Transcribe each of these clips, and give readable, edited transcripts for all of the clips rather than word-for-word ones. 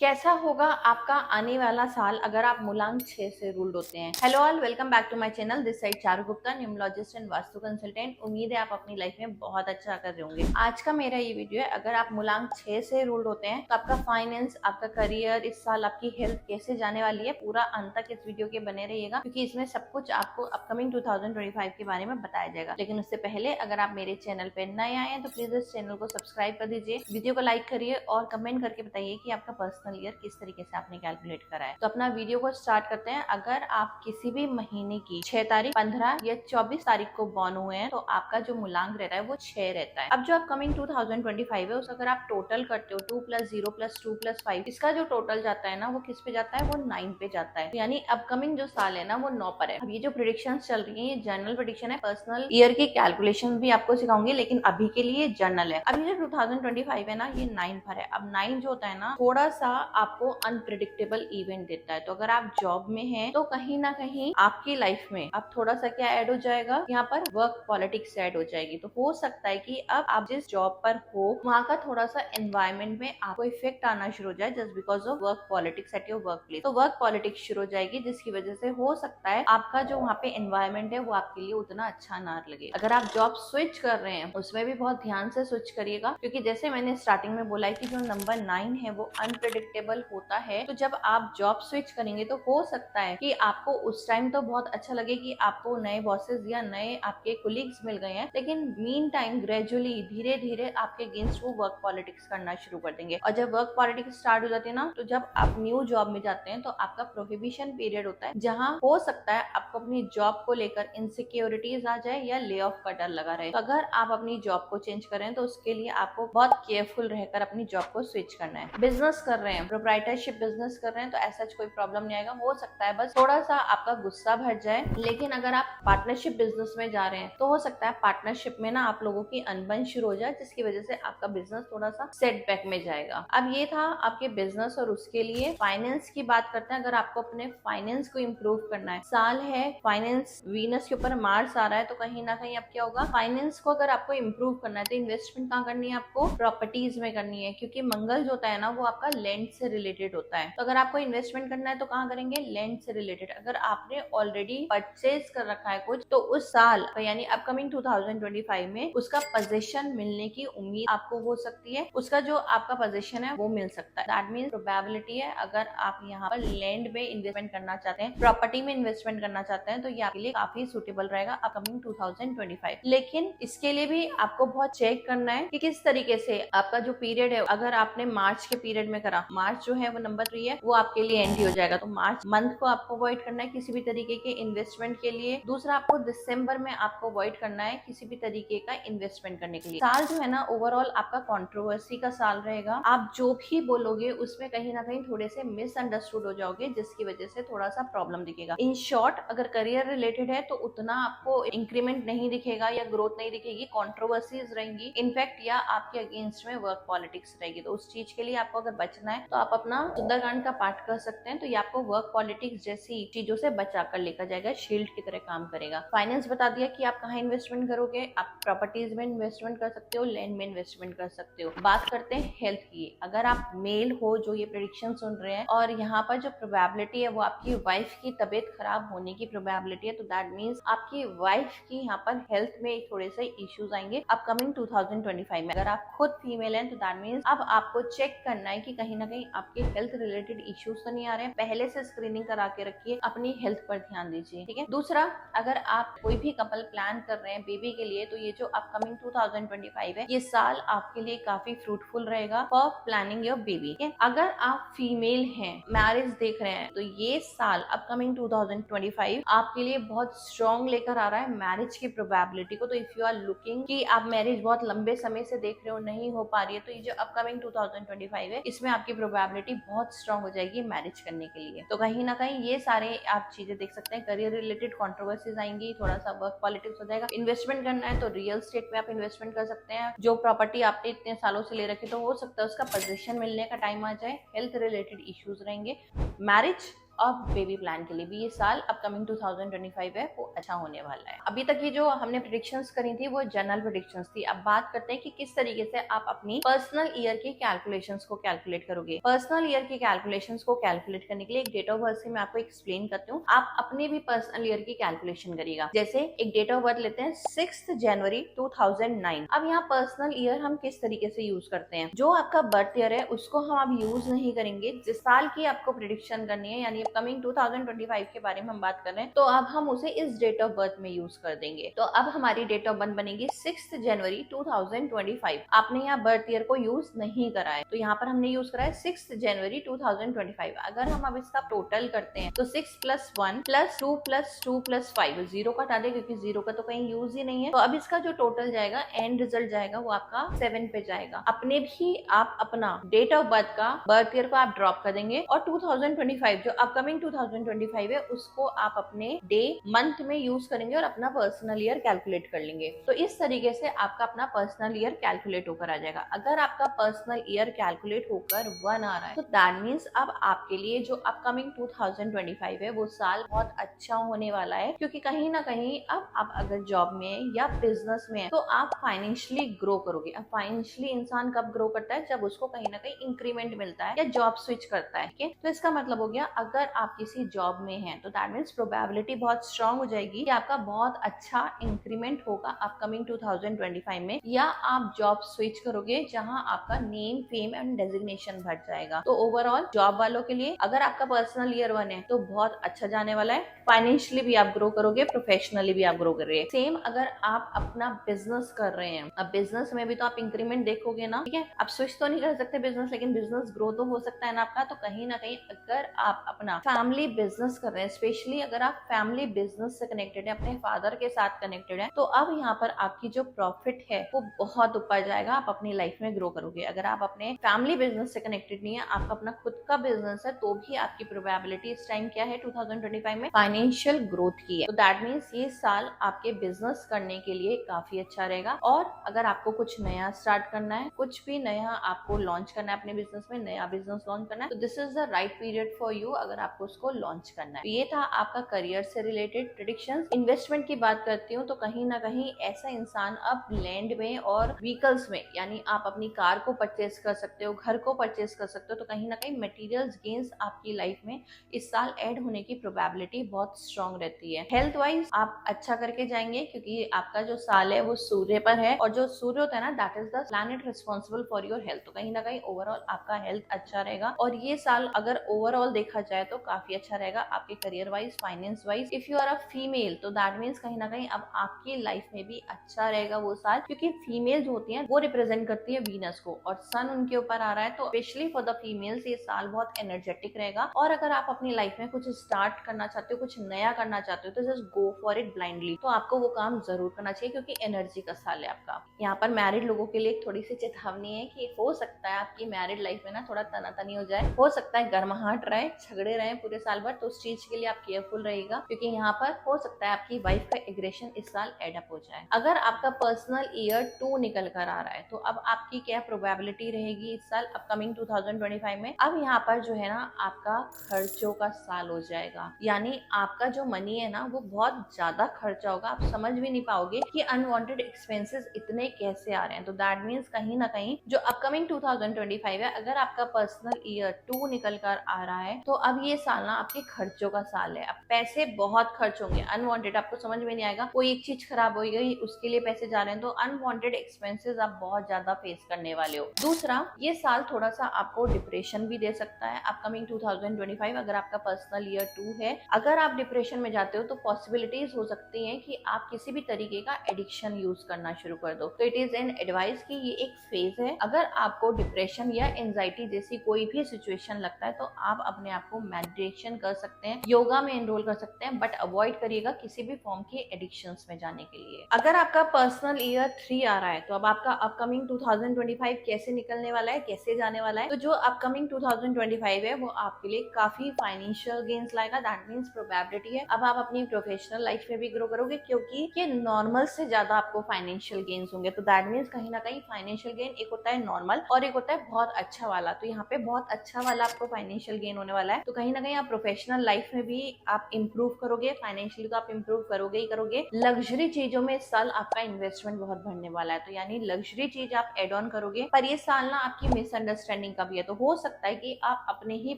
कैसा होगा आपका आने वाला साल अगर आप मूलांक 6 से रूल्ड होते हैं। Hello all, welcome back to my channel. This side Charu Gupta, numerologist and vastu consultant. उम्मीद है आप अपनी लाइफ में बहुत अच्छा कर रहे होंगे। आज का मेरा ये वीडियो है, अगर आप मूलांक 6 से रूल्ड होते हैं तो आपका फाइनेंस, आपका करियर, इस साल आपकी हेल्थ कैसे जाने वाली है, पूरा अंत तक इस वीडियो के बने रहिएगा क्योंकि इसमें सब कुछ आपको अपकमिंग 2025 के बारे में बताया जाएगा। लेकिन उससे पहले अगर आप मेरे चैनल पे नए आए हैं तो प्लीज इस चैनल को सब्सक्राइब कर दीजिए, वीडियो को लाइक करिए और कमेंट करके बताइए कि आपका पर्सनल ईयर किस तरीके से आपने कैलकुलेट करा है। तो अपना वीडियो को स्टार्ट करते हैं। अगर आप किसी भी महीने की 6 तारीख, 15 या 24 तारीख को बॉर्न हुए हैं तो आपका जो मूलांक रहता है वो 6 रहता है। अब जो अपकमिंग 2025 है, उस अगर आप टोटल करते हो 2 + 0 + 2 + 5, इसका जो टोटल जाता है ना वो किस पे जाता है, वो 9 पे जाता है। यानी अपकमिंग जो साल है ना वो 9 पर है। अब ये जो प्रेडिक्शन चल रही है ये जनरल प्रेडिक्शन है, पर्सनल ईयर की कैलकुलेशन भी आपको सिखाऊंगी, लेकिन अभी के लिए जनरल है। अभी जो 2025 है ना ये 9 पर है। अब 9 जो होता है ना, थोड़ा सा आपको अनप्रिडिक्टेबल इवेंट देता है। तो अगर आप जॉब में हैं तो कहीं ना कहीं आपकी लाइफ में अब थोड़ा सा क्या ऐड हो जाएगा, यहाँ पर वर्क पॉलिटिक्स ऐड हो जाएगी। तो हो सकता है कि अब आप जिस जॉब पर हो वहाँ का थोड़ा सा एनवायरमेंट में आपको इफेक्ट आना शुरू हो जाए just because of work politics at your work place. तो वर्क पॉलिटिक्स शुरू हो जाएगी जिसकी वजह से हो सकता है आपका जो वहाँ पे एनवायरमेंट है वो आपके लिए उतना अच्छा ना लगे। अगर आप जॉब स्विच कर रहे हैं उसमें भी बहुत ध्यान से स्विच करिएगा, क्योंकि जैसे मैंने स्टार्टिंग में बोला है कि जो नंबर 9 है वो अनप्रिडिक्टेबल होता है। तो जब आप जॉब स्विच करेंगे तो हो सकता है कि आपको उस टाइम तो बहुत अच्छा लगे कि आपको नए बॉसेस या नए आपके कोलीग्स मिल गए हैं, लेकिन मीन टाइम ग्रेजुअली धीरे धीरे आपके अगेंस्ट वो वर्क पॉलिटिक्स करना शुरू कर देंगे। और जब वर्क पॉलिटिक्स स्टार्ट हो जाती है ना, तो जब आप न्यू जॉब में जाते हैं तो आपका प्रोहिबिशन पीरियड होता है, जहां हो सकता है आपको अपनी जॉब को लेकर इनसिक्योरिटीज आ जाए या ले ऑफ का डर लगा रहे। तो अगर आप अपनी जॉब को चेंज कर रहे हैं तो उसके लिए आपको बहुत केयरफुल रहकर अपनी जॉब को स्विच करना है। बिजनेस कर रहे हैं, प्रोप्राइटरशिप बिजनेस कर रहे हैं तो ऐसा कोई प्रॉब्लम नहीं आएगा। हो सकता है बस थोड़ा सा आपका गुस्सा भर जाए। लेकिन अगर आप पार्टनरशिप बिजनेस में जा रहे हैं तो हो सकता है पार्टनरशिप में ना आप लोगों की अनबन शुरू हो जाए, जिसकी वजह से आपका बिजनेस थोड़ा सा सेटबैक में जाएगा। अब ये था आपके बिजनेस, और उसके लिए फाइनेंस की बात करते हैं। अगर आपको अपने फाइनेंस को इम्प्रूव करना है, साल है फाइनेंस, वीनस के ऊपर मार्स आ रहा है, तो कहीं ना कहीं अब क्या होगा, फाइनेंस को अगर आपको इम्प्रूव करना है तो इन्वेस्टमेंट कहाँ करनी है, आपको प्रॉपर्टीज में करनी है, क्योंकि मंगल जो होता है ना वो आपका लैंड से रिलेटेड होता है। तो अगर आपको इन्वेस्टमेंट करना है तो कहाँ करेंगे, लैंड से रिलेटेड। अगर आपने ऑलरेडी परचेज कर रखा है कुछ तो उस साल यानी अपकमिंग 2025 में उसका पोजीशन मिलने की उम्मीद आपको हो सकती है। उसका जो आपका पोजीशन है वो मिल सकता है। दैट मीन्स प्रोबेबिलिटी है। अगर आप यहाँ पर लैंड में इन्वेस्टमेंट करना चाहते हैं, प्रॉपर्टी में इन्वेस्टमेंट करना चाहते हैं, तो ये आपके लिए काफी सुटेबल रहेगा अपकमिंग 2025। लेकिन इसके लिए भी आपको बहुत चेक करना है कि किस तरीके से आपका जो पीरियड है, अगर आपने मार्च के पीरियड में करा, मार्च जो है वो नंबर 3 है, वो आपके लिए एंड हो जाएगा। तो मार्च मंथ को आपको अवॉइड करना है किसी भी तरीके के इन्वेस्टमेंट के लिए। दूसरा, आपको दिसंबर में आपको अवॉइड करना है किसी भी तरीके का इन्वेस्टमेंट करने के लिए। साल जो है ना ओवरऑल आपका कंट्रोवर्सी का साल रहेगा। आप जो भी बोलोगे उसमें कहीं ना कहीं थोड़े से मिसअंडरस्टूड हो जाओगे, जिसकी वजह से थोड़ा सा प्रॉब्लम दिखेगा। इन शॉर्ट, अगर करियर रिलेटेड है तो उतना आपको इंक्रीमेंट नहीं दिखेगा या ग्रोथ नहीं दिखेगी, कंट्रोवर्सीज रहेंगी इनफैक्ट, या आपके अगेंस्ट में वर्क पॉलिटिक्स रहेगी। तो उस चीज के लिए आपको अगर बचना है तो आप अपना सुंदरकांड का पाठ कर सकते हैं। तो ये आपको वर्क पॉलिटिक्स जैसी चीजों से बचा कर लेकर जाएगा, शील्ड की तरह काम करेगा। फाइनेंस बता दिया कि आप कहाँ इन्वेस्टमेंट करोगे, आप प्रॉपर्टीज में इन्वेस्टमेंट कर सकते हो, लैंड में इन्वेस्टमेंट कर सकते हो। बात करते हैं हेल्थ की। अगर आप मेल हो जो ये प्रेडिक्शन सुन रहे हैं और यहाँ पर जो प्रोबेबिलिटी है वो आपकी वाइफ की तबीयत खराब होने की प्रोबेबिलिटी है, तो दैट मीन्स आपकी वाइफ की यहाँ पर हेल्थ में थोड़े से इश्यूज आएंगे अपकमिंग 2025 में। अगर आप खुद फीमेल हैं तो दैट मीन्स अब आपको चेक करना है कि कहीं ना कहीं आपके हेल्थ रिलेटेड इश्यूज तो नहीं आ रहे हैं। पहले से स्क्रीनिंग करा के रखिए, अपनी हेल्थ पर ध्यान दीजिए, ठीक है। दूसरा, अगर आप कोई भी कपल प्लान कर रहे हैं बेबी के लिए, तो ये जो अपकमिंग 2025 है ये साल आपके लिए काफी फ्रूटफुल रहेगा फॉर प्लानिंग योर बेबी। अगर आप फीमेल हैं, मैरिज देख रहे हैं, तो ये साल अपकमिंग 2025 आपके लिए बहुत स्ट्रॉन्ग लेकर आ रहा है मैरिज की प्रोबेबिलिटी को। तो इफ यू आर लुकिंग कि आप मैरिज बहुत लंबे समय से देख रहे हो, नहीं हो पा रही है, तो ये जो अपकमिंग 2025 है इसमें आपकी प्रोबेबिलिटी बहुत स्ट्रॉन्ग हो जाएगी मैरिज करने के लिए। तो कहीं ना कहीं ये सारे आप चीजें देख सकते हैं। करियर रिलेटेड कंट्रोवर्सीज आएंगी, थोड़ा सा वर्क पॉलिटिक्स हो जाएगा। इन्वेस्टमेंट करना है तो रियल स्टेट में आप इन्वेस्टमेंट कर सकते हैं। जो प्रॉपर्टी आपने इतने सालों से ले रखी तो हो सकता है उसका पोजीशन मिलने का टाइम आ जाए। हेल्थ रिलेटेड इश्यूज रहेंगे। मैरिज और बेबी प्लान के लिए भी ये साल अपकमिंग 2025 है वो अच्छा होने वाला है। अभी तक ये जो हमने प्रेडिक्शंस करी थी वो जनरल प्रेडिक्शंस थी। अब बात करते हैं कि किस तरीके से आप अपनी पर्सनल ईयर की कैलकुलेशंस को कैलकुलेट करोगे। पर्सनल ईयर की कैलकुलेशंस को कैलकुलेट करने के लिए एक डेट ऑफ बर्थ से मैं आपको एक्सप्लेन करती हूँ। आप अपने भी पर्सनल ईयर की कैलकुलेशन करिएगा। जैसे एक डेट ऑफ बर्थ लेते हैं 6 जनवरी 2009। अब यहाँ पर्सनल ईयर हम किस तरीके से यूज करते हैं, जो आपका बर्थ ईयर है उसको हम अब यूज नहीं करेंगे। जिस साल की आपको प्रेडिक्शन करनी है यानी अपकमिंग 2025 के बारे में हम बात कर रहे हैं, तो अब हम उसे इस डेट ऑफ बर्थ में यूज कर देंगे। तो अब हमारी डेट ऑफ बर्थ बनेगी 6 जनवरी 2025। आपने यहाँ बर्थ ईयर को यूज नहीं करा है, तो यहाँ पर हमने यूज करा है 6 जनवरी 2025। अगर हम अब इसका टोटल करते हैं तो 6 + 1 + 2 + 2 + 5, जीरो का हटा दे क्योंकि जीरो का तो कहीं यूज ही नहीं है। तो अब इसका जो टोटल जाएगा, एंड रिजल्ट जाएगा, वो आपका 7 पे जाएगा। अपने भी आप अपना डेट ऑफ बर्थ का बर्थ ईयर को आप ड्रॉप कर देंगे और 2025 जो अपकमिंग 2025 है उसको आप अपने डे मंथ में यूज करेंगे और अपना पर्सनल ईयर कैलकुलेट कर लेंगे। तो इस तरीके से आपका अपना पर्सनल ईयर कैलकुलेट होकर आ जाएगा। अगर आपका पर्सनल ईयर कैलकुलेट होकर 1 आ रहा है तो दैट मीन्स अब आपके लिए जो अपकमिंग 2025 है वो साल बहुत अच्छा होने वाला है, क्योंकि कहीं ना कहीं अब आप अगर जॉब में या बिजनेस में है तो आप फाइनेंशियली ग्रो करोगे। अब फाइनेंशियली इंसान कब ग्रो करता है, जब उसको कहीं ना कहीं इंक्रीमेंट मिलता है या जॉब स्विच करता है। ठीक है, तो इसका मतलब हो गया अगर आप किसी जॉब में हैं तो दैट मीन्स प्रोबेबिलिटी बहुत स्ट्रांग हो जाएगी कि आपका बहुत अच्छा इंक्रीमेंट होगा अपकमिंग 2025 में, या आप जॉब स्विच करोगे जहां आपका नेम, फेम एंड डेजिग्नेशन बढ़ जाएगा। तो ओवरऑल जॉब वालों के लिए अगर आपका पर्सनल ईयर 1 है तो बहुत अच्छा जाने वाला है। फाइनेंशियली भी आप ग्रो करोगे, प्रोफेशनली भी आप ग्रो कर रहे हैं। सेम अगर आप अपना बिजनेस कर रहे हैं, अब बिजनेस में भी तो आप इंक्रीमेंट देखोगे ना। ठीक है, आप स्विच तो नहीं कर सकते बिजनेस, लेकिन बिजनेस ग्रो तो हो सकता है ना आपका। तो कहीं ना कहीं अगर आप अपना फैमिली बिजनेस कर रहे हैं, स्पेशली अगर आप फैमिली बिजनेस से कनेक्टेड है, अपने फादर के साथ कनेक्टेड है, तो अब यहाँ पर आपकी जो प्रॉफिट है वो बहुत ऊपर जाएगा। आप अपनी लाइफ में ग्रो करोगे। अगर आप अपने फैमिली बिजनेस से कनेक्टेड नहीं है, आपका अपना खुद का बिजनेस है, तो भी आपकी प्रोबेबिलिटी इस टाइम क्या है 2025 में फाइनेंशियल ग्रोथ की है। तो दैट मीन्स ये साल आपके बिजनेस करने के लिए काफी अच्छा रहेगा। और अगर आपको कुछ नया स्टार्ट करना है, कुछ भी नया आपको लॉन्च करना है, अपने बिजनेस में नया बिजनेस लॉन्च करना है, तो this is the right period for you अगर आपको उसको लॉन्च करना है। तो ये था आपका करियर से रिलेटेड प्रेडिक्शंस। इन्वेस्टमेंट की बात करती हूँ तो कहीं ना कहीं ऐसा इंसान अब लैंड में और व्हीकल्स में, यानी आप अपनी कार को परचेज कर सकते हो, घर को परचेज कर सकते हो, तो कहीं ना कहीं मटेरियल्स गेन्स आपकी लाइफ में इस साल ऐड होने की प्रोबेबिलिटी बहुत स्ट्रांग रहती है। हेल्थ वाइज आप अच्छा करके जाएंगे, क्योंकि आपका जो साल है वो सूर्य पर है, और जो सूर्य होता है ना, that is the planet responsible for your health. तो कहीं ना कहीं ओवरऑल आपका हेल्थ अच्छा रहेगा। और ये साल अगर ओवरऑल देखा जाए तो काफी अच्छा रहेगा आपके career wise, finance wise. If you are a female तो दैट मीन्स कहीं ना कहीं अब आपकी लाइफ में भी अच्छा रहेगा वो साल, क्योंकि फीमेल जो होती है वो रिप्रेजेंट करती है वीनस को, और सन उनके ऊपर आ रहा है। तो स्पेशली फॉर द फीमेल्स ये साल बहुत एनर्जेटिक रहेगा। और अगर आप अपनी लाइफ में कुछ स्टार्ट करना चाहते हो, कुछ नया करना चाहते हो, तो just go for it blindly. तो आपको वो काम जरूर करना चाहिए, क्योंकि एनर्जी का साल है आपका। यहाँ पर मैरिड लोगों के लिए एक थोड़ी सी चेतावनी है कि हो सकता है आपकी मैरिड लाइफ में ना थोड़ा तनातनी हो जाए, हो सकता है गर्माहट रहे, झगड़े रहे पूरे साल भर। तो उस चीज के लिए आप केयरफुल रहिएगा, क्योंकि यहाँ पर हो सकता है आपकी वाइफ का एग्रेशन इस साल एड अप हो जाए। अगर आपका पर्सनल ईयर 2 निकल कर आ रहा है तो अब आपकी क्या प्रोबेबिलिटी रहेगी इस साल अपकमिंग 2025 में। अब यहाँ पर जो है ना आपका खर्चों का साल हो जाएगा, यानी आपका जो मनी है ना वो बहुत ज्यादा खर्चा होगा। आप समझ भी नहीं पाओगे कि अनवांटेड एक्सपेंसेस इतने कैसे आ रहे हैं। तो दैट मीन्स कहीं ना कहीं जो अपकमिंग 2025 है, अगर आपका पर्सनल ईयर 2 निकल कर आ रहा है तो अब ये साल ना आपके खर्चों का साल है। अब पैसे बहुत खर्च होंगे अनवांटेड, आपको समझ में नहीं आएगा। कोई एक चीज खराब हो गई उसके लिए पैसे जा रहे हैं, तो अनवांटेड एक्सपेंसेस आप बहुत ज्यादा फेस करने वाले हो। दूसरा, ये साल थोड़ा सा आपको डिप्रेशन भी दे सकता है अपकमिंग 2025 अगर आपका पर्सनल ईयर 2 है। अगर आप डिप्रेशन में जाते हो तो पॉसिबिलिटीज हो सकती हैं कि आप किसी भी तरीके का एडिक्शन यूज करना शुरू कर दो। तो इट इज एन एडवाइस कि ये एक फेज है। अगर आपको डिप्रेशन या एंजाइटी जैसी कोई भी सिचुएशन लगता है तो आप अपने आप को मेडिटेशन कर सकते हैं, योगा में एनरोल कर सकते हैं, बट अवॉइड करिएगा किसी भी फॉर्म के एडिक्शंस में जाने के लिए। अगर आपका पर्सनल ईयर 3 आ रहा है तो अब आपका अपकमिंग 2025 कैसे निकलने वाला है, कैसे जाने वाला है। तो जो अपकमिंग 2025 है वो आपके लिए काफी फाइनेंशियल गेन्स लाएगा। दैट मीन्स प्रोबेबिलिटी है अब आप अपनी प्रोफेशनल लाइफ में भी ग्रो करोगे, क्योंकि ये नॉर्मल से ज्यादा आपको फाइनेंशियल गेन्स होंगे। तो दैट मीन्स कहीं ना कहीं फाइनेंशियल गेन एक होता है नॉर्मल और एक होता है बहुत अच्छा वाला। तो यहाँ पे बहुत अच्छा वाला आपको फाइनेंशियल गेन होने वाला है। तो कहीं ना कहीं आप प्रोफेशनल लाइफ में भी आप इंप्रूव करोगे, फाइनेंशियली तो आप इंप्रूव करोगे ही करोगे। लग्जरी चीजों में इस साल आपका इन्वेस्टमेंट बहुत बढ़ने वाला है, तो यानी लग्जरी चीज आप एड ऑन करोगे। पर ये साल ना आपकी मिसअंडरस्टैंडिंग का भी है, तो हो सकता है कि आप अपने ही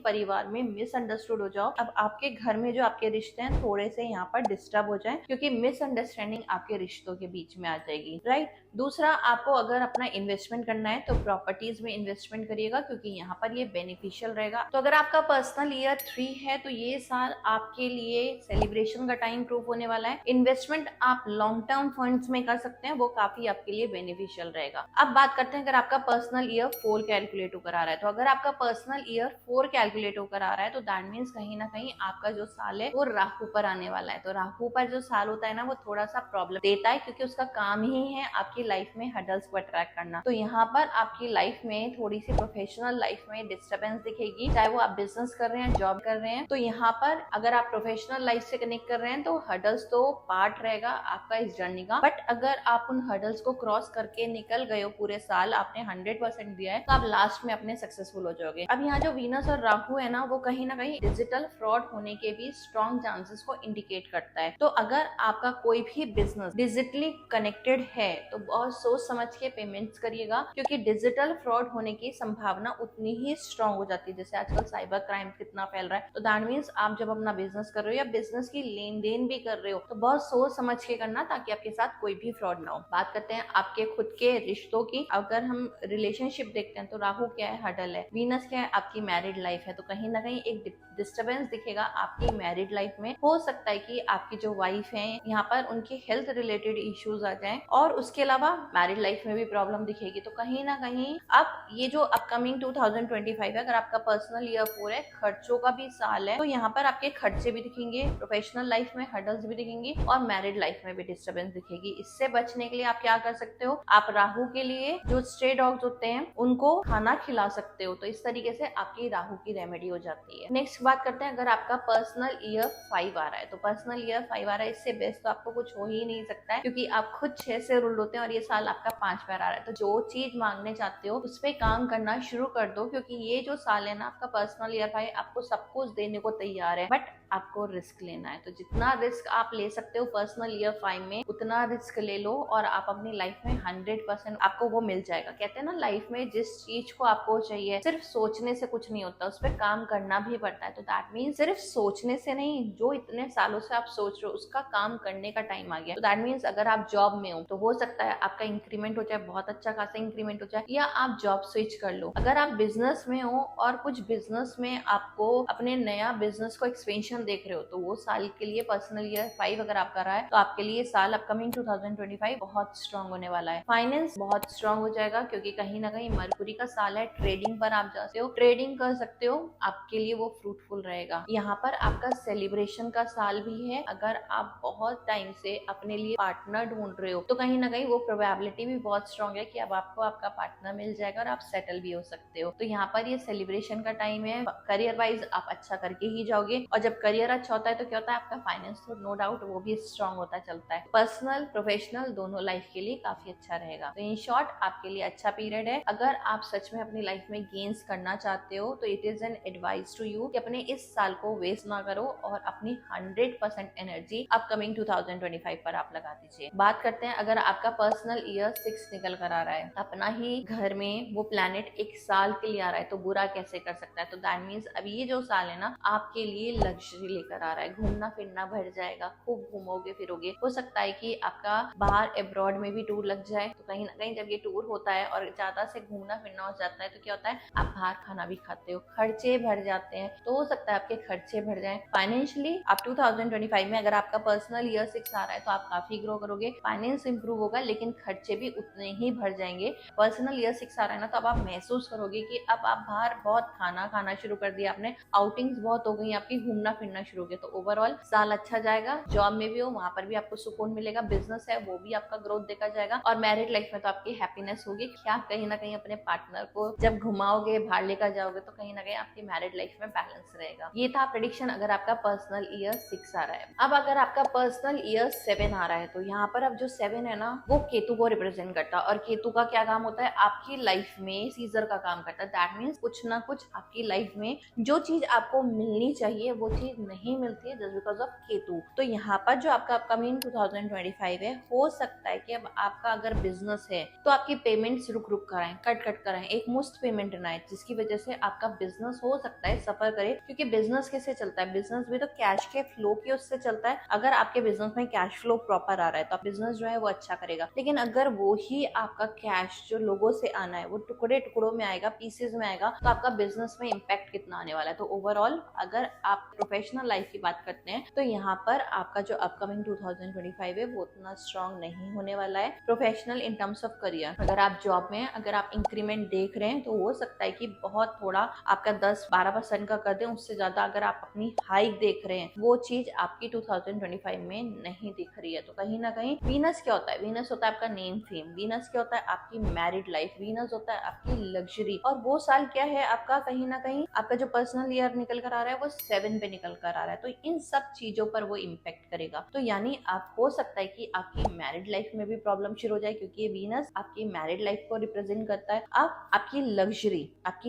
परिवार में मिसअंडरस्टूड हो जाओ। अब आपके घर में जो आपके रिश्ते हैं थोड़े से यहाँ पर डिस्टर्ब हो जाए, क्योंकि मिसअंडरस्टैंडिंग आपके रिश्तों के बीच में आ जाएगी, राइट। दूसरा, आपको अगर अपना इन्वेस्टमेंट करना है तो प्रॉपर्टीज में इन्वेस्टमेंट करिएगा, क्योंकि यहाँ पर ये बेनिफिशियल रहेगा। तो अगर आपका पर्सनल ईयर 3 है तो ये साल आपके लिए सेलिब्रेशन का टाइम प्रूव होने वाला है। इन्वेस्टमेंट आप लॉन्ग टर्म फंड्स में कर सकते हैं, वो काफी आपके लिए बेनिफिशियल रहेगा। अब बात करते हैं अगर आपका पर्सनल ईयर 4 कैलकुलेट होकर आ रहा है, तो अगर आपका पर्सनल ईयर 4 कैलकुलेट होकर आ रहा है तो दैट मीन्स कहीं ना कहीं आपका जो साल है वो राहु पर आने वाला है। तो राहु पर जो साल होता है ना वो थोड़ा सा प्रॉब्लम देता है, क्योंकि उसका काम ही है आपकी लाइफ में हडल्स को अट्रैक्ट करना। तो यहाँ पर आपकी लाइफ में थोड़ी सी प्रोफेशनल लाइफ में डिस्टर्बेंस दिखेगी, चाहे वो आप बिजनेस कर रहे हैं, जॉब कर रहे हैं। तो यहाँ पर अगर आप प्रोफेशनल लाइफ से कनेक्ट कर रहे हैं तो हडल्स तो पार्ट रहेगा आपका इस जर्नी का, बट अगर आप उन हडल्स को क्रॉस करके निकल गए हो, पूरे साल आपने 100% दिया है, तो आप लास्ट में अपने सक्सेसफुल हो जाओगे। अब यहाँ जो वीनस और राहु है ना वो कहीं ना कहीं डिजिटल फ्रॉड होने के भी स्ट्रॉन्ग चांसेस को इंडिकेट करता है। तो अगर आपका कोई भी बिजनेस डिजिटली कनेक्टेड है तो बहुत सोच समझ के पेमेंट्स करिएगा, क्योंकि डिजिटल फ्रॉड होने की संभावना उतनी ही स्ट्रॉन्ग हो जाती है। जैसे आजकल साइबर क्राइम कितना फैल रहा है, तो दैट मीन्स आप जब अपना बिजनेस कर रहे हो या बिजनेस की लेन देन भी कर रहे हो तो बहुत सोच समझ के करना, ताकि आपके साथ कोई भी फ्रॉड ना हो। बात करते हैं आपके खुद के रिश्तों की। अगर हम रिलेशनशिप देखते हैं तो राहु क्या है, हडल है। वीनस क्या है, आपकी मैरिड लाइफ है। तो कहीं ना कहीं एक डिस्टर्बेंस दिखेगा आपकी मैरिड लाइफ में। हो सकता है कि आपकी जो वाइफ है यहाँ पर उनके हेल्थ रिलेटेड इश्यूज आ जाएं, और उसके अलावा मैरिड लाइफ में भी प्रॉब्लम दिखेगी। तो कहीं ना कहीं अब ये जो अपकमिंग 2025 है, अगर आपका पर्सनल ईयर 4 है, खर्चों का भी साल है, तो यहाँ पर आपके खर्चे भी दिखेंगे, प्रोफेशनल लाइफ में हडल्स भी दिखेंगी और मैरिड लाइफ में भी डिस्टर्बेंस दिखेगी। इससे बचने के लिए आप क्या कर सकते हो, आप राहु के लिए जो स्ट्रे डॉग्स होते हैं उनको खाना खिला सकते हो। तो इस तरीके से आपकी राहु की रेमेडी हो जाती है। नेक्स्ट बात करते हैं अगर आपका पर्सनल ईयर 5 आ रहा है, तो पर्सनल ईयर 5 आ रहा है, इससे बेस्ट तो आपको कुछ हो ही नहीं सकता है, क्योंकि आप खुद 6 से रूल्ड होते हैं और ये साल आपका 5 पे आ रहा है। तो जो चीज मांगने चाहते हो उस पे काम करना शुरू कर दो, क्योंकि ये जो साल है ना आपका पर्सनल ईयर 5 आपको सब कुछ देने को तैयार है, बट आपको रिस्क लेना है। तो जितना रिस्क आप ले सकते हो पर्सनल ईयर 5 में उतना रिस्क ले लो, और आप अपनी लाइफ में 100% आपको वो मिल जाएगा। कहते हैं ना लाइफ में जिस चीज को आपको चाहिए सिर्फ सोचने से कुछ नहीं होता, उस पर काम करना भी पड़ता है। तो दैट मीन्स सिर्फ सोचने से नहीं, जो इतने सालों से आप सोच रहे हो उसका काम करने का टाइम आ गया। तो दैट मीन्स अगर आप जॉब में हो तो हो सकता है आपका इंक्रीमेंट हो जाए, बहुत अच्छा खासा इंक्रीमेंट हो जाए, या आप जॉब स्विच कर लो। अगर आप बिजनेस में हो और कुछ बिजनेस में आपको अपने नया बिजनेस को एक्सपेंशन देख रहे हो, तो वो साल के लिए पर्सनल ईयर 5 अगर आपका रहा है तो आपके लिए साल अपकमिंग 2025 बहुत स्ट्रॉन्ग होने वाला है। फाइनेंस बहुत स्ट्रॉन्ग हो जाएगा, क्योंकि कहीं ना कहीं मरकुरी का साल है। ट्रेडिंग पर आप जाते हो, ट्रेडिंग कर सकते हो, आपके लिए वो फ्रूटफुल रहेगा। यहाँ पर आपका सेलिब्रेशन का साल भी है। अगर आप बहुत टाइम से अपने लिए पार्टनर ढूंढ रहे हो तो कहीं ना कहीं वो प्रोबेबिलिटी भी बहुत स्ट्रॉन्ग है कि अब आपको आपका पार्टनर मिल जाएगा और आप सेटल भी हो सकते हो। तो यहाँ पर ये सेलिब्रेशन का टाइम है। करियर वाइज आप अच्छा करके ही जाओगे, और जब करियर अच्छा होता है तो क्या होता है आपका फाइनेंस तो नो डाउट वो भी स्ट्रॉन्ग होता चलता है। पर्सनल प्रोफेशनल दोनों लाइफ के लिए काफी अच्छा रहेगा। तो इन शॉर्ट आपके लिए अच्छा पीरियड है। अगर आप सच में अपनी लाइफ में गेन्स करना चाहते हो तो it is an advice to you कि अपने इस साल को वेस्ट ना करो और अपनी 100% एनर्जी अपकमिंग 2025 पर आप लगा दीजिए। बात करते हैं अगर आपका पर्सनल ईयर 6 निकल कर आ रहा है, अपना ही घर में वो प्लैनेट एक साल के लिए आ रहा है, तो बुरा कैसे कर सकता है। तो दैट मीन्स अभी ये जो साल है ना आपके लिए लग्जरी लेकर आ रहा है, घूमना फिरना बढ़ जाएगा, खूब घूमोगे फिरोगे। हो सकता है कि आपका बाहर अब्रॉड में भी टूर लग जाए। तो कहीं ना कहीं जब ये टूर होता है और ज्यादा से घूमना फिरना हो जाता है तो क्या होता है आप बाहर खाना भी खाते हो, खर्चे बढ़ जाते हैं। तो हो सकता है आपके खर्चे बढ़ जाएं फाइनेंशियली। आप 2025 में अगर आपका पर्सनल ईयर 6 आ रहा है तो आप काफी ग्रो करोगे, फाइनेंस इंप्रूव होगा, लेकिन खर्चे भी उतने ही बढ़ जाएंगे। पर्सनल ईयर 6 आ रहा है ना तो अब आप महसूस करोगे कि अब आप बाहर बहुत खाना शुरू कर दिया आपने, आउटिंग्स बहुत हो गई आपकी, घूमना फिरना शुरू हो गया। तो ओवरऑल साल अच्छा जाएगा। जॉब में भी हो वहां पर भी आपको सुकून मिलेगा, बिजनेस है वो भी आपका ग्रोथ देखा जाएगा, और मैरिड लाइफ में तो आपकी हैप्पीनेस होगी कि आप कहीं ना कहीं अपने पार्टनर को जब घुमाओगे बाहर लेकर जाओगे तो कहीं ना कहीं आपकी मैरिड लाइफ में बैलेंस रहेगा। ये था प्रेडिक्शन अगर आपका पर्सनल ईयर 6 आ रहा है। अब अगर आपका पर्सनल ईयर 7 आ रहा है तो यहाँ पर अब जो 7 है ना वो केतु को रिप्रेजेंट करता है, और केतु का क्या काम होता है आपकी लाइफ में सीजर का काम करता है। दैट मीन्स कुछ ना कुछ आपकी लाइफ में जो चीज चीज आपको मिलनी चाहिए वो चीज नहीं मिलती है जस्ट बिकॉज ऑफ केतु। तो यहाँ पर जो आपका अपकमिंग 2025 है, हो सकता है कि अब आपका अगर बिजनेस है तो आपकी पेमेंट्स रुक रुक कर आए, कट कर आए, एक मुश्त पेमेंट ना आए, जिसकी वजह से आपका बिजनेस हो सकता है सफर करे। क्योंकि बिजनेस कैसे चलता है, बिजनेस भी तो कैश के फ्लो की उससे चलता है। अगर आपके बिजनेस में कैश फ्लो प्रॉपर आ रहा है तो बिजनेस जो है वो अच्छा करेगा। लेकिन अगर वो ही आपका कैश जो लोगों से आना है वो टुकड़े टुकड़ों में आएगा, पीसेज में आएगा, तो आपका बिजनेस में इम्पैक्ट कितना आने वाला है। तो ओवरऑल अगर आप प्रोफेशनल लाइफ की बात करते हैं तो यहाँ पर आपका जो अपकमिंग 2025 है वो उतना स्ट्रांग नहीं होने वाला है। Professional in terms of career, अगर आप जॉब में अगर आप इंक्रीमेंट देख रहे हैं तो हो सकता है कि बहुत थोड़ा आपका 10-12% का कर दें, उससे ज्यादा अगर आप अपनी हाइक देख रहे हैं वो चीज आपकी 2025 में नहीं दिख रही है। तो कहीं ना कहीं वीनस क्या होता है, वीनस होता है आपका नेम फेम, वीनस क्या होता है आपकी मैरिड लाइफ, वीनस होता है आपकी लग्जरी। और वो साल क्या है आपका, कहीं ना कहीं आपका जो पर्सनल ईयर निकल कर आ रहा है वो 7 पे निकल कर आ रहा है। तो इन सब चीजों पर वो इम्पैक्ट करेगा। तो यानी आप हो सकता है कि आपकी मैरिड लाइफ में भी प्रॉब्लम शुरू हो जाए, क्योंकि ये वीनस आपकी मैरिड लाइफ को रिप्रेजेंट करता है। आप आपकी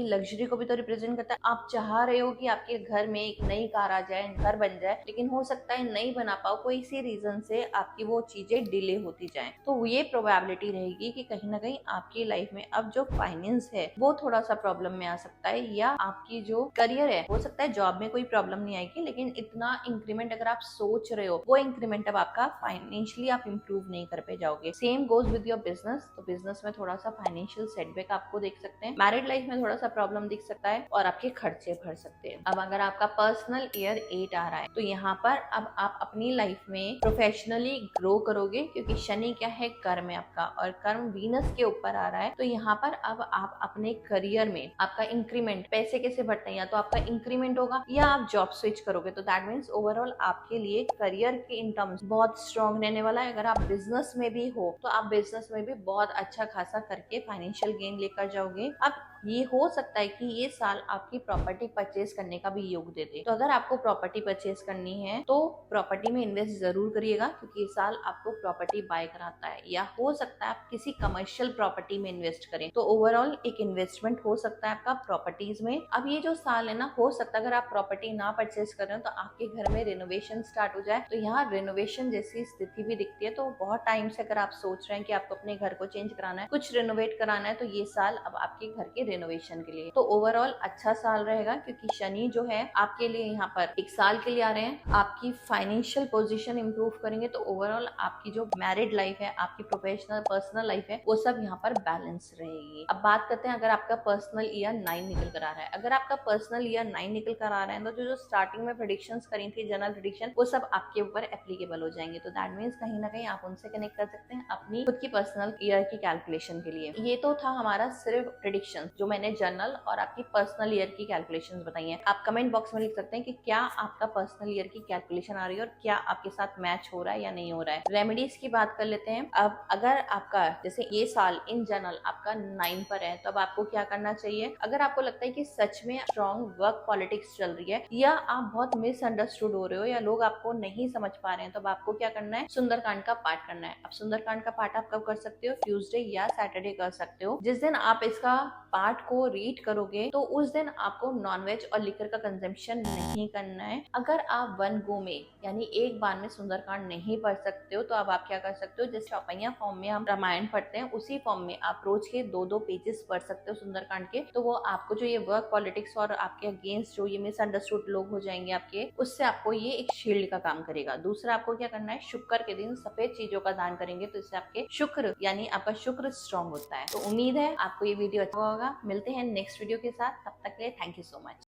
लग्जरी को भी तो रिप्रेजेंट करता है। आप चाह रहे हो कि आपके घर में एक नई कार आ जाए, घर बन जाए, लेकिन हो सकता है नहीं बना पाओ, कोई सी रीजन से आपकी वो चीजें डिले होती जाए। तो ये प्रोबेबिलिटी रहेगी कि कहीं ना कहीं आपकी लाइफ में अब जो फाइनेंस है वो थोड़ा सा प्रॉब्लम में आ सकता है, या आपकी जो करियर है, हो सकता है जॉब में कोई प्रॉब्लम नहीं आएगी, लेकिन इतना इंक्रीमेंट अगर आप सोच रहे हो वो इंक्रीमेंट अब आपका फाइनेंशियली आप इंप्रूव नहीं कर पे जाओगे। Same goes with your business. तो बिजनेस में थोड़ा सा फाइनेंशियल सेटबैक आपको देख सकते हैं, मैरिड लाइफ में थोड़ा सा प्रॉब्लम दिख सकता है, और आपके खर्चे बढ़ सकते हैं। अब अगर आपका पर्सनल ईयर 8 आ रहा है तो यहाँ पर अब आप अपनी लाइफ में प्रोफेशनली ग्रो करोगे, क्योंकि शनि क्या है, कर्म है आपका, और कर्म वीनस के ऊपर आ रहा है। तो यहाँ पर अब आप अपने करियर में आपका इंक्रीमेंट, पैसे कैसे बढ़ते हैं, या तो आपका इंक्रीमेंट होगा या आप जॉब स्विच करोगे। तो दैट मीन्स ओवरऑल आपके लिए करियर के इन टर्म्स बहुत स्ट्रॉन्ग रहने वाला है। अगर आप बिजनेस में भी हो तो आप बिजनेस में भी बहुत अच्छा खासा करके फाइनेंशियल गेन लेकर जाओगे। अब ये हो सकता है कि ये साल आपकी प्रॉपर्टी परचेज करने का भी योग दे दे। तो अगर आपको प्रॉपर्टी परचेज करनी है तो प्रॉपर्टी में इन्वेस्ट जरूर करिएगा, क्योंकि ये साल आपको प्रॉपर्टी बाय कराता है। या हो सकता है आप किसी कमर्शियल प्रॉपर्टी में इन्वेस्ट करें, तो ओवरऑल एक इन्वेस्टमेंट हो सकता है आपका प्रॉपर्टीज में। अब ये जो साल है ना, हो सकता है अगर आप प्रॉपर्टी ना परचेज कर रहे हो तो आपके घर में रेनोवेशन स्टार्ट हो जाए। तो यहाँ रेनोवेशन जैसी स्थिति भी दिखती है। तो बहुत टाइम से अगर आप सोच रहे हैं कि आपको अपने घर को चेंज कराना है, कुछ रेनोवेट कराना है, तो ये साल अब आपके घर के रेनोवेशन के लिए तो ओवरऑल अच्छा साल रहेगा। क्योंकि शनि जो है आपके लिए यहाँ पर एक साल के लिए आ रहे हैं, आपकी फाइनेंशियल पोजीशन इंप्रूव करेंगे। तो ओवरऑल आपकी जो मैरिड लाइफ है, आपकी प्रोफेशनल पर्सनल लाइफ है, वो सब यहाँ पर बैलेंस रहेगी। अब बात करते हैं अगर आपका पर्सनल ईयर 9 निकल कर आ रहा है। अगर आपका पर्सनल ईयर 9 निकल कर आ रहा है तो जो स्टार्टिंग में प्रेडिक्शंस करी थी, जनरल प्रेडिक्शन, वो सब आपके ऊपर एप्लीकेबल हो जाएंगे। तो दैट मीन्स कहीं ना कहीं आप उनसे कनेक्ट कर सकते हैं अपनी खुद की पर्सनल ईयर की कैलकुलेशन के लिए। ये तो था हमारा सिर्फ प्रेडिक्शन जो मैंने जनरल और आपकी पर्सनल ईयर की कैलकुलेशंस बताई हैं। आप कमेंट बॉक्स में लिख सकते हैं कि क्या आपका पर्सनल ईयर की कैलकुलेशन आ रही है और क्या आपके साथ मैच हो रहा है या नहीं हो रहा है। रेमेडीज की बात कर लेते हैं। अब अगर आपका जैसे ये साल इन जनरल आपका 9 पर है, तो अब आपको क्या करना चाहिए। अगर आपको लगता है कि सच में स्ट्रॉन्ग वर्क पॉलिटिक्स चल रही है, या आप बहुत मिसअंडरस्टूड हो रहे हो, या लोग आपको नहीं समझ पा रहे हैं, तो अब आपको क्या करना है, सुंदरकांड का पाठ करना है। अब सुंदरकांड का पाठ आप कब कर सकते हो, ट्यूसडे या सैटरडे कर सकते हो। जिस दिन आप इसका पाठ को रीड करोगे तो उस दिन आपको नॉनवेज और लिकर का कंजम्पशन नहीं करना है। अगर आप वन गो में यानी एक बार में सुंदरकांड नहीं पढ़ सकते हो, तो अब आप क्या कर सकते हो, जैसे चौपैया फॉर्म में हम रामायण पढ़ते हैं, उसी फॉर्म में आप रोज के 2-2 पेजेस पढ़ सकते हो सुंदरकांड के। तो वो आपको जो ये वर्क पॉलिटिक्स और आपके अगेंस्ट जो ये मिसअंडरस्टूड लोग हो जाएंगे आपके, उससे आपको ये एक शील्ड का काम करेगा। दूसरा आपको क्या करना है, शुक्र के दिन सफेद चीजों का दान करेंगे, तो इससे आपके शुक्र यानी आपका शुक्र स्ट्रॉन्ग होता है। तो उम्मीद है आपको ये वीडियो अच्छा होगा। मिलते हैं नेक्स्ट वीडियो के साथ, तब तक के लिए थैंक यू सो मच।